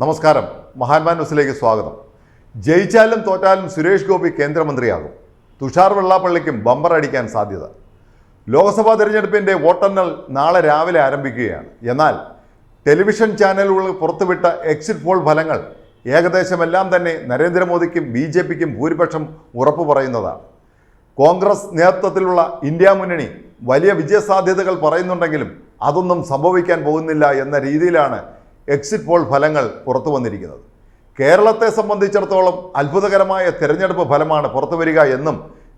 നമസ്കാരം, മഹാന്മാൻ ന്യൂസിലേക്ക് സ്വാഗതം. ജയിച്ചാലും തോറ്റാലും സുരേഷ് ഗോപി കേന്ദ്രമന്ത്രിയാകും. തുഷാർ വെള്ളാപ്പള്ളിക്കും ബമ്പർ അടിക്കാൻ സാധ്യത. ലോക്സഭാ തെരഞ്ഞെടുപ്പിൻ്റെ വോട്ടെണ്ണൽ നാളെ രാവിലെ ആരംഭിക്കുകയാണ്. എന്നാൽ ടെലിവിഷൻ ചാനലുകൾ പുറത്തുവിട്ട എക്സിറ്റ് പോൾ ഫലങ്ങൾ ഏകദേശമെല്ലാം തന്നെ നരേന്ദ്രമോദിക്കും BJPക്കും ഭൂരിപക്ഷം ഉറപ്പു പറയുന്നതാണ്. കോൺഗ്രസ് നേതൃത്വത്തിലുള്ള ഇന്ത്യ മുന്നണി വലിയ വിജയസാധ്യതകൾ പറയുന്നുണ്ടെങ്കിലും അതൊന്നും സംഭവിക്കാൻ പോകുന്നില്ല എന്ന രീതിയിലാണ് എക്സിറ്റ് പോൾ ഫലങ്ങൾ പുറത്തു വന്നിരിക്കുന്നത്. കേരളത്തെ സംബന്ധിച്ചിടത്തോളം അത്ഭുതകരമായ തെരഞ്ഞെടുപ്പ് ഫലമാണ് പുറത്തു വരിക എന്നും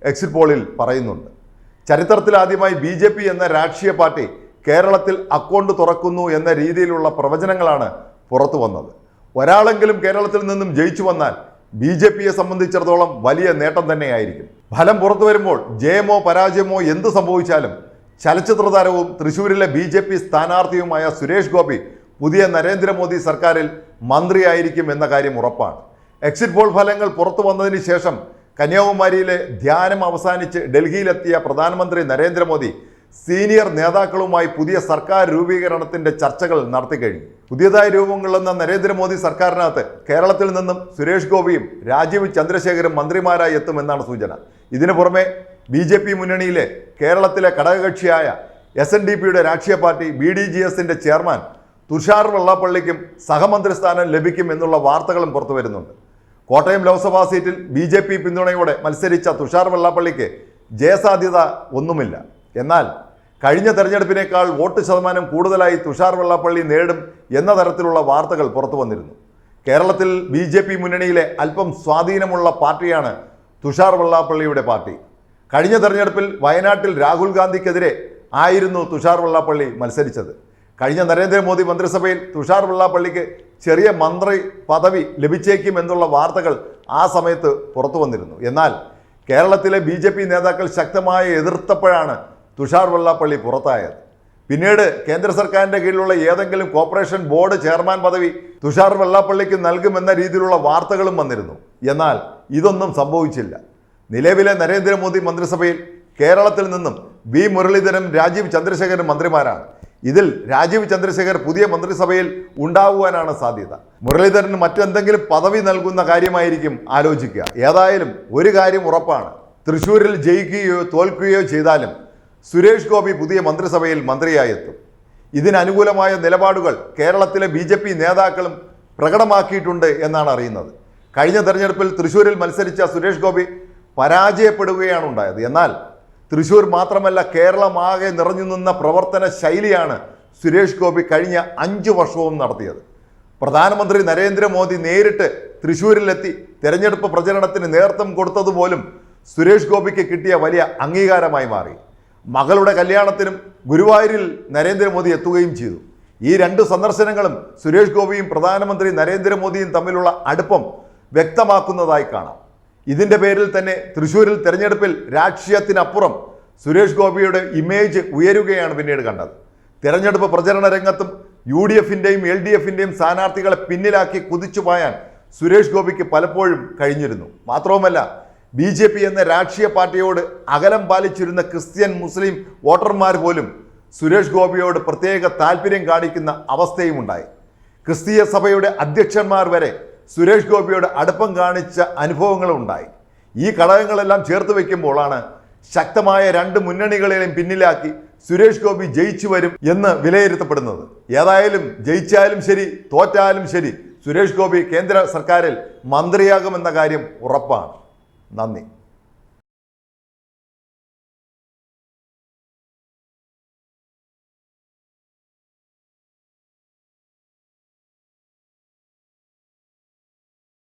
എക്സിറ്റ് പോളിൽ പറയുന്നുണ്ട്. ചരിത്രത്തിലാദ്യമായി BJP എന്ന രാഷ്ട്രീയ പാർട്ടി കേരളത്തിൽ അക്കൗണ്ട് തുറക്കുന്നു എന്ന രീതിയിലുള്ള പ്രവചനങ്ങളാണ് പുറത്തു വന്നത്. ഒരാളെങ്കിലും കേരളത്തിൽ നിന്നും ജയിച്ചു വന്നാൽ BJPയെ സംബന്ധിച്ചിടത്തോളം വലിയ നേട്ടം തന്നെയായിരിക്കും. ഫലം പുറത്തു വരുമ്പോൾ ജയമോ പരാജയമോ എന്തു സംഭവിച്ചാലും ചലച്ചിത്ര താരവും തൃശ്ശൂരിലെ BJP സ്ഥാനാർത്ഥിയുമായ സുരേഷ് ഗോപി പുതിയ നരേന്ദ്രമോദി സർക്കാരിൽ മന്ത്രിയായിരിക്കും എന്ന കാര്യം ഉറപ്പാണ്. എക്സിറ്റ് പോൾ ഫലങ്ങൾ പുറത്തു വന്നതിന് ശേഷം കന്യാകുമാരിയിലെ ധ്യാനം അവസാനിച്ച് ഡൽഹിയിലെത്തിയ പ്രധാനമന്ത്രി നരേന്ദ്രമോദി സീനിയർ നേതാക്കളുമായി പുതിയ സർക്കാർ രൂപീകരണത്തിൻ്റെ ചർച്ചകൾ നടത്തിക്കഴിഞ്ഞു. പുതിയതായി രൂപം കൊള്ളുന്ന നരേന്ദ്രമോദി സർക്കാരിനകത്ത് കേരളത്തിൽ നിന്നും സുരേഷ് ഗോപിയും രാജീവ് ചന്ദ്രശേഖരും മന്ത്രിമാരായി എത്തുമെന്നാണ് സൂചന. ഇതിനു പുറമെ BJP മുന്നണിയിലെ കേരളത്തിലെ ഘടകകക്ഷിയായ SNDPയുടെ രാഷ്ട്രീയ പാർട്ടി BDGSന്റെ ചെയർമാൻ തുഷാർ വെള്ളാപ്പള്ളിക്കും സഹമന്ത്രി സ്ഥാനം ലഭിക്കും എന്നുള്ള വാർത്തകളും പുറത്തു വരുന്നുണ്ട്. കോട്ടയം ലോക്സഭാ സീറ്റിൽ BJP പിന്തുണയോടെ മത്സരിച്ച തുഷാർ വെള്ളാപ്പള്ളിക്ക് ജയസാധ്യത ഒന്നുമില്ല. എന്നാൽ കഴിഞ്ഞ തെരഞ്ഞെടുപ്പിനേക്കാൾ വോട്ട് ശതമാനം കൂടുതലായി തുഷാർ വെള്ളാപ്പള്ളി നേടും എന്ന തരത്തിലുള്ള വാർത്തകൾ പുറത്തു വന്നിരുന്നു. കേരളത്തിൽ BJP മുന്നണിയിലെ അല്പം സ്വാധീനമുള്ള പാർട്ടിയാണ് തുഷാർ വെള്ളാപ്പള്ളിയുടെ പാർട്ടി. കഴിഞ്ഞ തെരഞ്ഞെടുപ്പിൽ വയനാട്ടിൽ രാഹുൽ ഗാന്ധിക്കെതിരെ ആയിരുന്നു തുഷാർ വെള്ളാപ്പള്ളി മത്സരിച്ചത്. കഴിഞ്ഞ നരേന്ദ്രമോദി മന്ത്രിസഭയിൽ തുഷാർ വെള്ളാപ്പള്ളിക്ക് ചെറിയ മന്ത്രി പദവി ലഭിച്ചേക്കും എന്നുള്ള വാർത്തകൾ ആ സമയത്ത് പുറത്തു വന്നിരുന്നു. എന്നാൽ കേരളത്തിലെ BJP നേതാക്കൾ ശക്തമായി എതിർത്തപ്പോഴാണ് തുഷാർ വെള്ളാപ്പള്ളി പുറത്തായത്. പിന്നീട് കേന്ദ്ര സർക്കാരിൻ്റെ കീഴിലുള്ള ഏതെങ്കിലും കോർപ്പറേഷൻ ബോർഡ് ചെയർമാൻ പദവി തുഷാർ വെള്ളാപ്പള്ളിക്ക് നൽകുമെന്ന രീതിയിലുള്ള വാർത്തകളും വന്നിരുന്നു. എന്നാൽ ഇതൊന്നും സംഭവിച്ചില്ല. നിലവിലെ നരേന്ദ്രമോദി മന്ത്രിസഭയിൽ കേരളത്തിൽ നിന്നും V മുരളീധരനും രാജീവ് ചന്ദ്രശേഖരനും മന്ത്രിമാരാണ്. ഇതിൽ രാജീവ് ചന്ദ്രശേഖർ പുതിയ മന്ത്രിസഭയിൽ ഉണ്ടാകുവാനാണ് സാധ്യത. മുരളീധരന് മറ്റെന്തെങ്കിലും പദവി നൽകുന്ന കാര്യമായിരിക്കും ആലോചിക്കുക. ഏതായാലും ഒരു കാര്യം ഉറപ്പാണ്, തൃശ്ശൂരിൽ ജയിക്കുകയോ തോൽക്കുകയോ ചെയ്താലും സുരേഷ് ഗോപി പുതിയ മന്ത്രിസഭയിൽ മന്ത്രിയായി എത്തും. ഇതിനനുകൂലമായ നിലപാടുകൾ കേരളത്തിലെ BJP നേതാക്കളും പ്രകടമാക്കിയിട്ടുണ്ട് എന്നാണ് അറിയുന്നത്. കഴിഞ്ഞ തെരഞ്ഞെടുപ്പിൽ തൃശ്ശൂരിൽ മത്സരിച്ച സുരേഷ് ഗോപി പരാജയപ്പെടുകയാണ് ഉണ്ടായത്. എന്നാൽ തൃശ്ശൂർ മാത്രമല്ല, കേരളമാകെ നിറഞ്ഞു നിന്ന പ്രവർത്തന ശൈലിയാണ് സുരേഷ് ഗോപി കഴിഞ്ഞ 5 വർഷവും നടത്തിയത്. പ്രധാനമന്ത്രി നരേന്ദ്രമോദി നേരിട്ട് തൃശ്ശൂരിലെത്തി തെരഞ്ഞെടുപ്പ് പ്രചരണത്തിന് നേതൃത്വം കൊടുത്തതുപോലും സുരേഷ് ഗോപിക്ക് കിട്ടിയ വലിയ അംഗീകാരമായി മാറി. മകളുടെ കല്യാണത്തിനും ഗുരുവായൂരിൽ നരേന്ദ്രമോദി എത്തുകയും ചെയ്തു. ഈ 2 സന്ദർശനങ്ങളും സുരേഷ് ഗോപിയും പ്രധാനമന്ത്രി നരേന്ദ്രമോദിയും തമ്മിലുള്ള അടുപ്പം വ്യക്തമാക്കുന്നതായി കാണാം. ഇതിൻ്റെ പേരിൽ തന്നെ തൃശ്ശൂരിൽ തെരഞ്ഞെടുപ്പിൽ രാഷ്ട്രീയത്തിനപ്പുറം സുരേഷ് ഗോപിയുടെ ഇമേജ് ഉയരുകയാണ് പിന്നീട് കണ്ടത്. തെരഞ്ഞെടുപ്പ് പ്രചരണ രംഗത്തും UDFൻ്റെയും LDFൻ്റെയും സ്ഥാനാർത്ഥികളെ പിന്നിലാക്കി കുതിച്ചു പായാൻ സുരേഷ് ഗോപിക്ക് പലപ്പോഴും കഴിഞ്ഞിരുന്നു. മാത്രവുമല്ല, BJP എന്ന രാഷ്ട്രീയ പാർട്ടിയോട് അകലം പാലിച്ചിരുന്ന ക്രിസ്ത്യൻ മുസ്ലിം വോട്ടർമാർ പോലും സുരേഷ് ഗോപിയോട് പ്രത്യേക താല്പര്യം കാണിക്കുന്ന അവസ്ഥയും ഉണ്ടായി. ക്രിസ്തീയ സഭയുടെ അധ്യക്ഷന്മാർ വരെ സുരേഷ് ഗോപിയോട് അടുപ്പം കാണിച്ച അനുഭവങ്ങളും ഉണ്ടായി. ഈ ഘടകങ്ങളെല്ലാം ചേർത്ത് വയ്ക്കുമ്പോഴാണ് ശക്തമായ 2 മുന്നണികളെയും പിന്നിലാക്കി സുരേഷ് ഗോപി ജയിച്ചു വരും എന്ന് വിലയിരുത്തപ്പെടുന്നത്. ഏതായാലും ജയിച്ചാലും ശരി തോറ്റാലും ശരി സുരേഷ് ഗോപി കേന്ദ്ര സർക്കാരിൽ മന്ത്രിയാകുമെന്ന കാര്യം ഉറപ്പാണ്. നന്ദി.